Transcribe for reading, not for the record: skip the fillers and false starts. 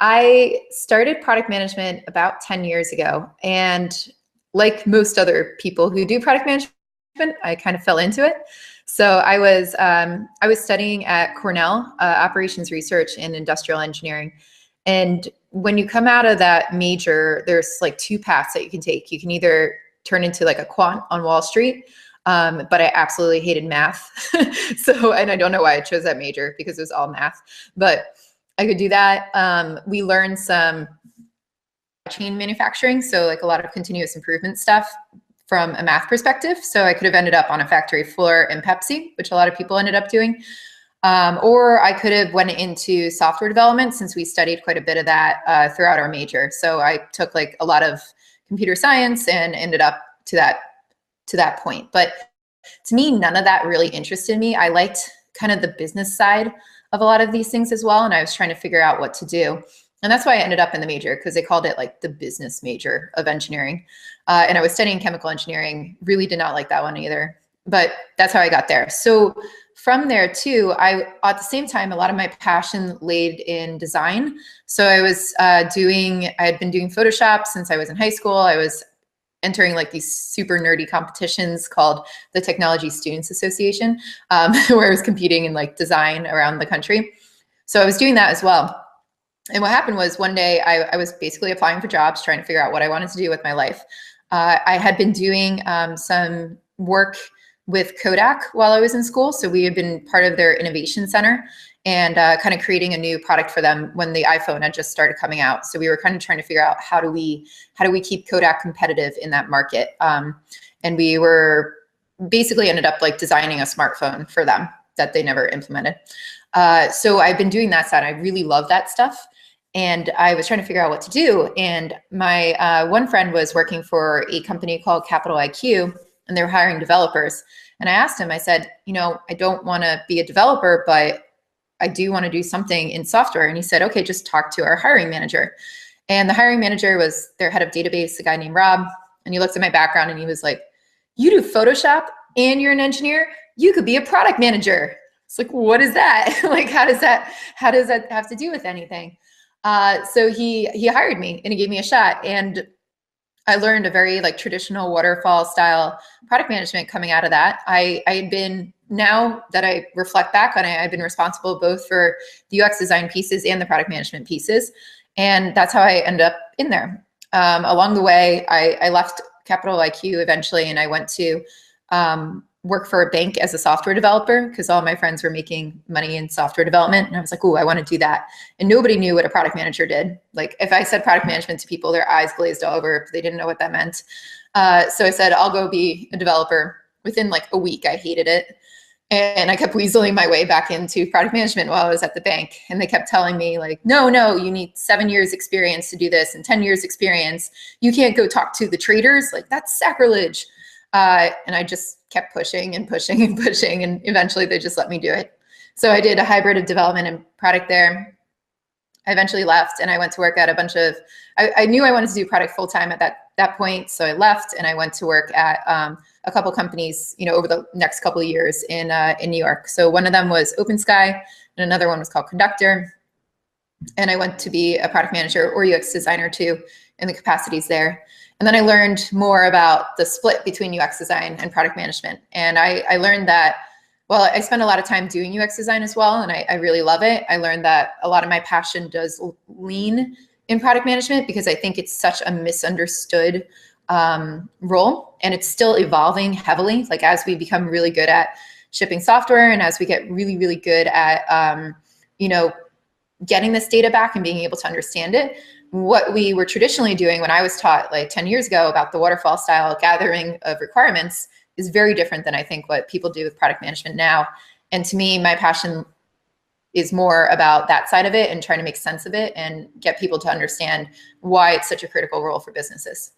I started product management about 10 years ago. And like most other people who do product management, I kind of fell into it. So I was studying at Cornell, operations research and industrial engineering. And when you come out of that major, there's like two paths that you can take. You can either turn into like a quant on Wall Street, but I absolutely hated math. So, and I don't know why I chose that major because it was all math, but I could do that. We learned some chain manufacturing, so like a lot of continuous improvement stuff from a math perspective. So I could have ended up on a factory floor in Pepsi, which a lot of people ended up doing. Or I could have went into software development since we studied quite a bit of that throughout our major. So I took like a lot of computer science and ended up to that point. But to me, none of that really interested me. I liked kind of the business side of a lot of these things as well. And I was trying to figure out what to do. And that's why I ended up in the major, because they called it like the business major of engineering. And I was studying chemical engineering, really did not like that one either, but that's how I got there. So from there too, at the same time, a lot of my passion laid in design. So I had been doing Photoshop since I was in high school. I was entering like these super nerdy competitions called the Technology Students Association, where I was competing in like design around the country. So I was doing that as well. And what happened was one day I was basically applying for jobs, trying to figure out what I wanted to do with my life. I had been doing some work with Kodak while I was in school. So we had been part of their innovation center and kind of creating a new product for them when the iPhone had just started coming out. So we were kind of trying to figure out how do we keep Kodak competitive in that market. And we were basically ended up like designing a smartphone for them that they never implemented. So I've been doing that side. I really love that stuff. And I was trying to figure out what to do. And my one friend was working for a company called Capital IQ, and they were hiring developers. And I asked him, I said, I don't want to be a developer, but I do want to do something in software. And he said, okay, just talk to our hiring manager. And the hiring manager was their head of database, a guy named Rob. And he looked at my background and he was like, you do Photoshop and you're an engineer? You could be a product manager. It's like, what is that? Like, how does that have to do with anything? So he hired me and he gave me a shot, and I learned a very like traditional waterfall style product management coming out of that. I had been, now that I reflect back on it, I've been responsible both for the UX design pieces and the product management pieces. And that's how I ended up in there. Along the way, I left Capital IQ eventually, and I went to work for a bank as a software developer because all my friends were making money in software development. And I was like, oh, I want to do that. And nobody knew what a product manager did. Like if I said product management to people, their eyes glazed over. They didn't know what that meant. So I said, I'll go be a developer. Within like a week, I hated it. And I kept weaseling my way back into product management while I was at the bank. And they kept telling me like, no, you need 7 years experience to do this and 10 years experience. You can't go talk to the traders. Like that's sacrilege. And I just kept pushing and pushing and pushing, and eventually they just let me do it. So I did a hybrid of development and product there. I eventually left and I went to work at a bunch of, I knew I wanted to do product full-time at that point. So I left and I went to work at a couple companies, over the next couple of years in New York. So one of them was OpenSky and another one was called Conductor. And I went to be a product manager or UX designer too in the capacities there. And then I learned more about the split between UX design and product management. And I learned that, well, I spend a lot of time doing UX design as well, and I really love it. I learned that a lot of my passion does lean in product management because I think it's such a misunderstood role, and it's still evolving heavily. Like as we become really good at shipping software and as we get really, really good at, getting this data back and being able to understand it, what we were traditionally doing when I was taught like 10 years ago about the waterfall style gathering of requirements is very different than I think what people do with product management now. And to me, my passion is more about that side of it and trying to make sense of it and get people to understand why it's such a critical role for businesses.